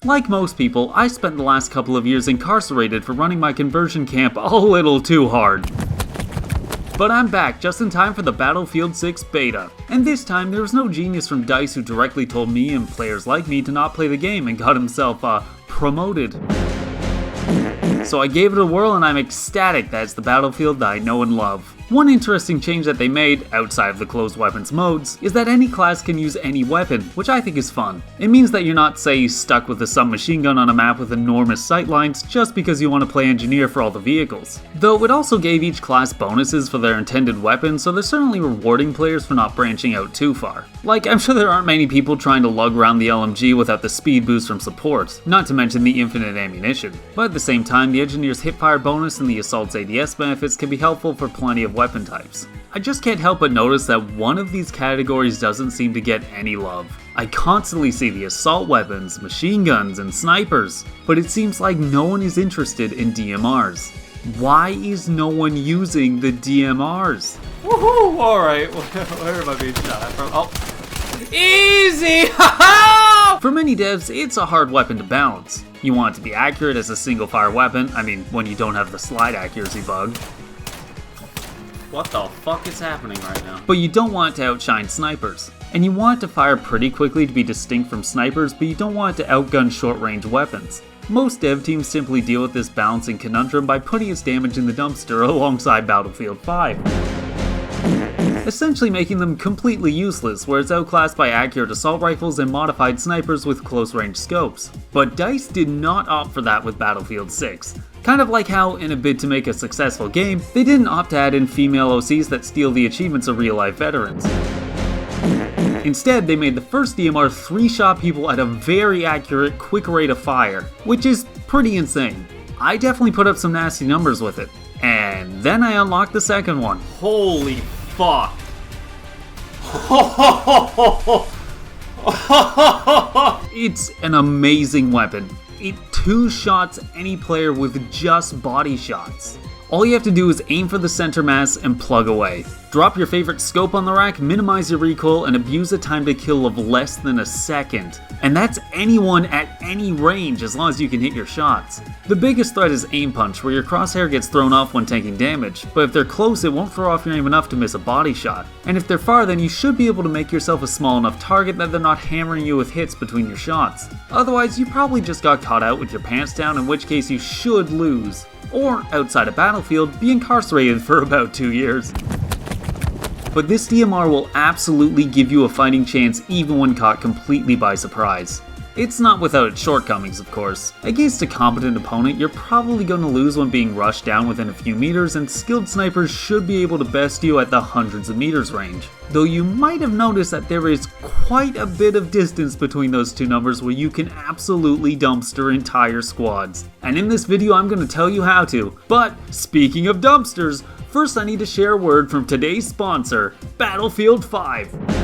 Like most people, I spent the last couple of years incarcerated for running my conversion camp a little too hard. But I'm back just in time for the Battlefield 6 beta. And this time there was no genius from DICE who directly told me and players like me to not play the game and got himself, promoted. So I gave it a whirl and I'm ecstatic that it's the Battlefield that I know and love. One interesting change that they made, outside of the closed weapons modes, is that any class can use any weapon, which I think is fun. It means that you're not, say, stuck with a submachine gun on a map with enormous sightlines just because you want to play engineer for all the vehicles. Though it also gave each class bonuses for their intended weapons, so they're certainly rewarding players for not branching out too far. Like, I'm sure there aren't many people trying to lug around the LMG without the speed boost from support, not to mention the infinite ammunition. But at the same time, the engineer's hipfire bonus and the assault's ADS benefits can be helpful for plenty of weapon types. I just can't help but notice that one of these categories doesn't seem to get any love. I constantly see the assault weapons, machine guns, and snipers, but it seems like no one is interested in DMRs. Why is no one using the DMRs? Woohoo! Alright, where am I being shot at from? Oh. Easy! Haha! For many devs, it's a hard weapon to balance. You want it to be accurate as a single fire weapon, I mean, when you don't have the slide accuracy bug. What the fuck is happening right now? But you don't want it to outshine snipers. And you want it to fire pretty quickly to be distinct from snipers, but you don't want it to outgun short-range weapons. Most dev teams simply deal with this balancing conundrum by putting its damage in the dumpster alongside Battlefield 5. Essentially making them completely useless, where it's outclassed by accurate assault rifles and modified snipers with close-range scopes. But DICE did not opt for that with Battlefield 6. Kind of like how, in a bid to make a successful game, they didn't opt to add in female OCs that steal the achievements of real-life veterans. Instead, they made the first DMR 3-shot people at a very accurate, quick rate of fire, which is pretty insane. I definitely put up some nasty numbers with it. And then I unlocked the second one. Holy fuck. It's an amazing weapon. It two-shots any player with just body shots. All you have to do is aim for the center mass and plug away. Drop your favorite scope on the rack, minimize your recoil, and abuse a time to kill of less than a second. And that's anyone at any range as long as you can hit your shots. The biggest threat is aim punch, where your crosshair gets thrown off when taking damage, but if they're close it won't throw off your aim enough to miss a body shot. And if they're far, then you should be able to make yourself a small enough target that they're not hammering you with hits between your shots. Otherwise, you probably just got caught out with your pants down, in which case you should lose. Or, outside of Battlefield, be incarcerated for about 2 years. But this DMR will absolutely give you a fighting chance even when caught completely by surprise. It's not without its shortcomings, of course. Against a competent opponent, you're probably going to lose when being rushed down within a few meters, and skilled snipers should be able to best you at the hundreds of meters range. Though you might have noticed that there is quite a bit of distance between those two numbers where you can absolutely dumpster entire squads. And in this video I'm going to tell you how to. But speaking of dumpsters, first I need to share a word from today's sponsor, Battlefield 5.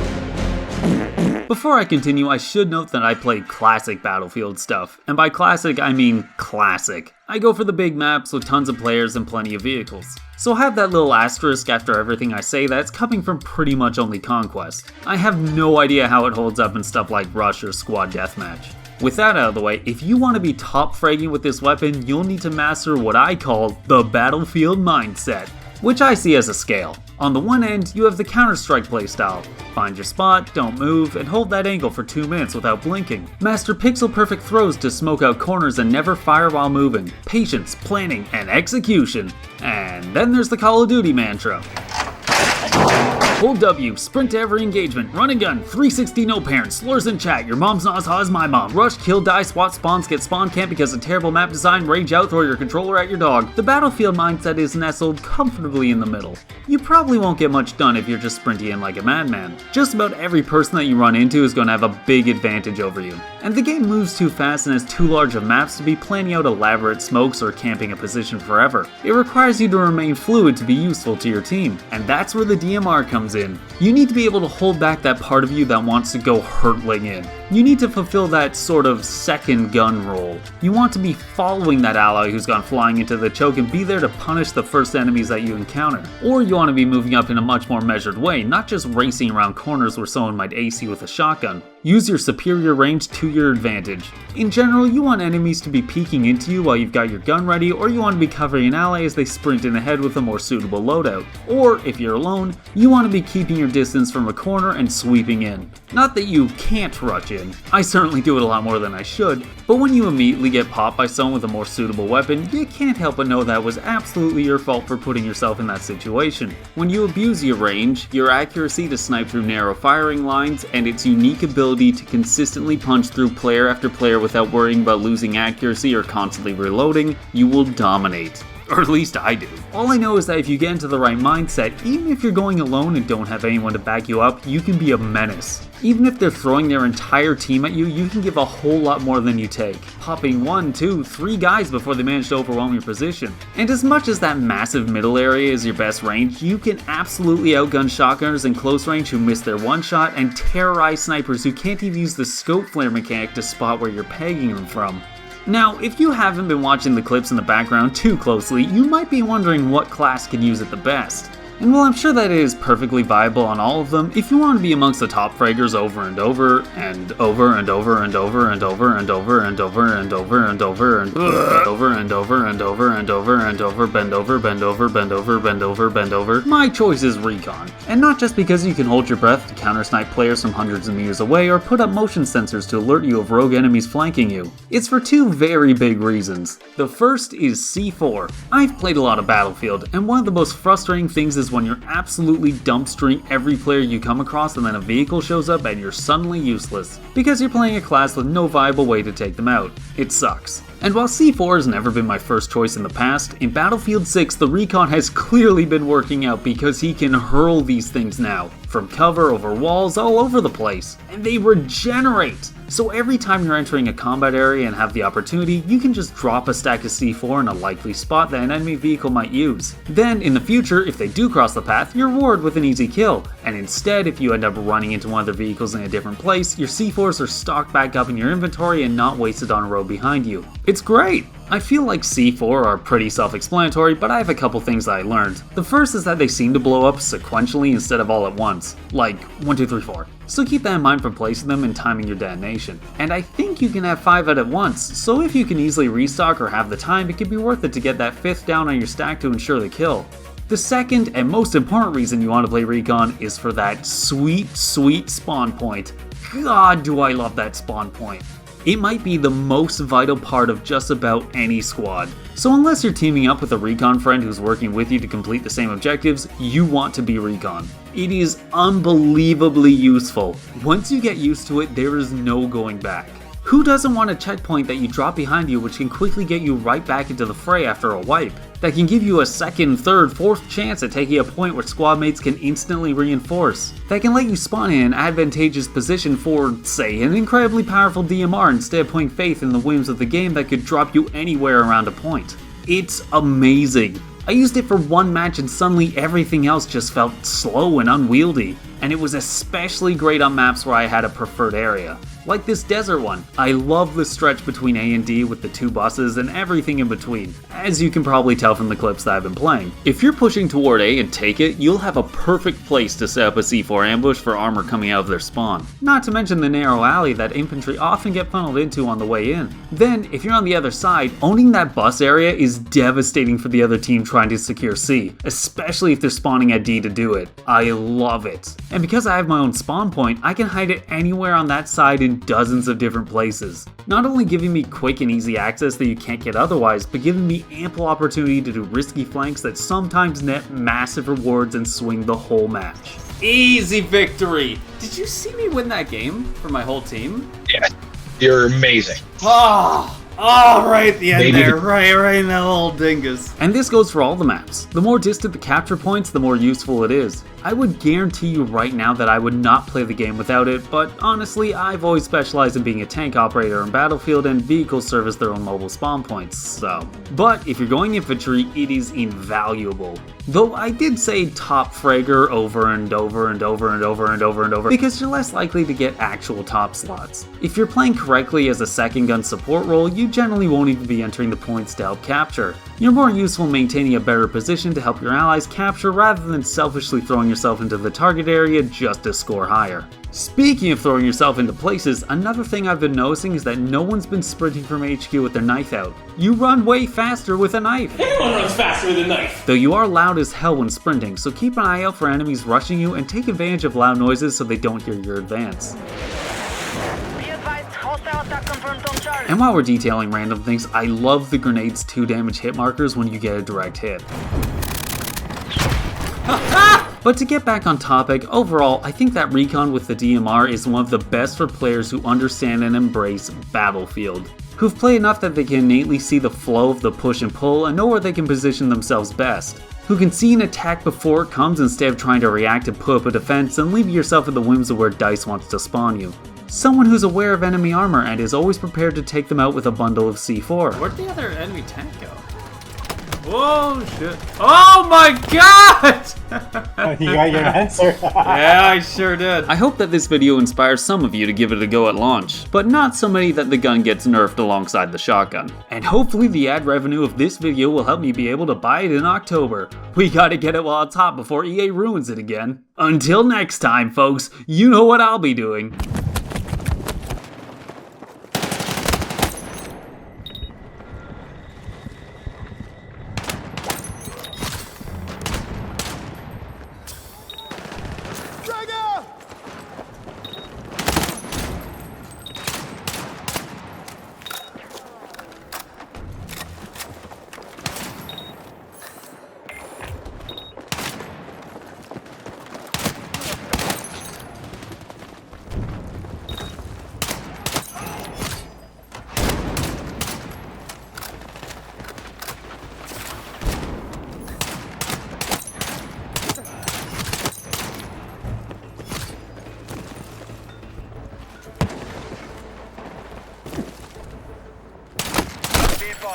Before I continue, I should note that I play classic Battlefield stuff, and by classic I mean classic. I go for the big maps with tons of players and plenty of vehicles. So have that little asterisk after everything I say that's coming from pretty much only Conquest. I have no idea how it holds up in stuff like Rush or Squad Deathmatch. With that out of the way, if you want to be top fragging with this weapon, you'll need to master what I call the Battlefield mindset, which I see as a scale. On the one end, you have the Counter-Strike playstyle. Find your spot, don't move, and hold that angle for 2 minutes without blinking. Master pixel-perfect throws to smoke out corners and never fire while moving. Patience, planning, and execution. And then there's the Call of Duty mantra. Hold W, sprint to every engagement, run and gun, 360 no parents, slurs in chat, your mom's not as hot as my mom, rush, kill, die, swat, spawns, get spawn camp because of terrible map design, rage out, throw your controller at your dog. The Battlefield mindset is nestled comfortably in the middle. You probably won't get much done if you're just sprinting in like a madman. Just about every person that you run into is going to have a big advantage over you. And the game moves too fast and has too large of maps to be planning out elaborate smokes or camping a position forever. It requires you to remain fluid to be useful to your team. And that's where the DMR comes in. You need to be able to hold back that part of you that wants to go hurtling in. You need to fulfill that sort of second gun role. You want to be following that ally who's gone flying into the choke and be there to punish the first enemies that you encounter. Or you want to be moving up in a much more measured way, not just racing around corners where someone might ace you with a shotgun. Use your superior range to your advantage. In general, you want enemies to be peeking into you while you've got your gun ready, or you want to be covering an ally as they sprint in ahead with a more suitable loadout. Or, if you're alone, you want to be keeping your distance from a corner and sweeping in. Not that you can't rush in, I certainly do it a lot more than I should, but when you immediately get popped by someone with a more suitable weapon, you can't help but know that was absolutely your fault for putting yourself in that situation. When you abuse your range, your accuracy to snipe through narrow firing lines, and its unique ability to consistently punch through player after player without worrying about losing accuracy or constantly reloading, you will dominate. Or at least I do. All I know is that if you get into the right mindset, even if you're going alone and don't have anyone to back you up, you can be a menace. Even if they're throwing their entire team at you, you can give a whole lot more than you take, popping 1, 2, 3 guys before they manage to overwhelm your position. And as much as that massive middle area is your best range, you can absolutely outgun shotgunners in close range who miss their one shot and terrorize snipers who can't even use the scope flare mechanic to spot where you're pegging them from. Now, if you haven't been watching the clips in the background too closely, you might be wondering what class can use it the best. And while I'm sure that it is perfectly viable on all of them, if you want to be amongst the top fraggers over and over and over and over and over and over and over and over and over and over and over and over and over and over and over, bend over, bend over, bend over, bend over, bend over, my choice is recon. And not just because you can hold your breath to counter snipe players from hundreds of meters away or put up motion sensors to alert you of rogue enemies flanking you. It's for two very big reasons. The first is C4. I've played a lot of Battlefield, and one of the most frustrating things is when you're absolutely dumpstering every player you come across and then a vehicle shows up and you're suddenly useless, because you're playing a class with no viable way to take them out. It sucks. And while C4 has never been my first choice in the past, in Battlefield 6 the recon has clearly been working out because he can hurl these things now, from cover over walls all over the place, and they regenerate! So every time you're entering a combat area and have the opportunity, you can just drop a stack of C4 in a likely spot that an enemy vehicle might use. Then, in the future, if they do cross the path, you're rewarded with an easy kill, and instead, if you end up running into one of their vehicles in a different place, your C4s are stocked back up in your inventory and not wasted on a road behind you. It's great! I feel like C4 are pretty self-explanatory, but I have a couple things that I learned. The first is that they seem to blow up sequentially instead of all at once, like 1, 2, 3, 4. So keep that in mind for placing them and timing your detonation. And I think you can have 5 out at once, so if you can easily restock or have the time, it could be worth it to get that 5th down on your stack to ensure the kill. The second and most important reason you want to play recon is for that sweet, sweet spawn point. God, do I love that spawn point. It might be the most vital part of just about any squad. So unless you're teaming up with a recon friend who's working with you to complete the same objectives, you want to be recon. It is unbelievably useful. Once you get used to it, there is no going back. Who doesn't want a checkpoint that you drop behind you which can quickly get you right back into the fray after a wipe? That can give you a second, third, fourth chance at taking a point where squad mates can instantly reinforce. That can let you spawn in an advantageous position for, say, an incredibly powerful DMR instead of putting faith in the whims of the game that could drop you anywhere around a point. It's amazing. I used it for one match and suddenly everything else just felt slow and unwieldy. And it was especially great on maps where I had a preferred area. Like this desert one. I love the stretch between A and D with the 2 buses and everything in between, as you can probably tell from the clips that I've been playing. If you're pushing toward A and take it, you'll have a perfect place to set up a C4 ambush for armor coming out of their spawn. Not to mention the narrow alley that infantry often get funneled into on the way in. Then, if you're on the other side, owning that bus area is devastating for the other team trying to secure C, especially if they're spawning at D to do it. I love it. And because I have my own spawn point, I can hide it anywhere on that side in dozens of different places. Not only giving me quick and easy access that you can't get otherwise, but giving me ample opportunity to do risky flanks that sometimes net massive rewards and swing the whole match. Easy victory! Did you see me win that game for my whole team? Yeah, you're amazing. Oh, right at the end there, right in that little dingus. And this goes for all the maps. The more distant the capture points, the more useful it is. I would guarantee you right now that I would not play the game without it, but honestly, I've always specialized in being a tank operator in Battlefield, and vehicles service their own mobile spawn points, so. But if you're going infantry, it is invaluable. Though I did say top fragger over and over and over and over and over and over because you're less likely to get actual top slots. If you're playing correctly as a second gun support role, you generally won't even be entering the points to help capture. You're more useful maintaining a better position to help your allies capture rather than selfishly throwing yourself into the target area just to score higher. Speaking of throwing yourself into places, another thing I've been noticing is that no one's been sprinting from HQ with their knife out. You run way faster with a knife! Everyone runs faster with a knife! Though you are loud as hell when sprinting, so keep an eye out for enemies rushing you and take advantage of loud noises so they don't hear your advance. And while we're detailing random things, I love the grenade's 2 damage hit markers when you get a direct hit. But to get back on topic, overall, I think that recon with the DMR is one of the best for players who understand and embrace Battlefield, who've played enough that they can innately see the flow of the push and pull and know where they can position themselves best, who can see an attack before it comes instead of trying to react and put up a defense and leave yourself at the whims of where DICE wants to spawn you. Someone who's aware of enemy armor and is always prepared to take them out with a bundle of C4. Where'd the other enemy tank go? Whoa, shit. Oh my god! You got your answer. Yeah, I sure did. I hope that this video inspires some of you to give it a go at launch, but not so many that the gun gets nerfed alongside the shotgun. And hopefully the ad revenue of this video will help me be able to buy it in October. We gotta get it while it's hot before EA ruins it again. Until next time, folks, you know what I'll be doing.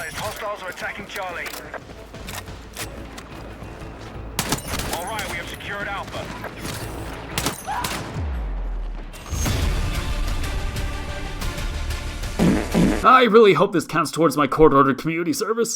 Hostiles are attacking Charlie. Alright, we have secured Alpha. I really hope this counts towards my court-ordered community service.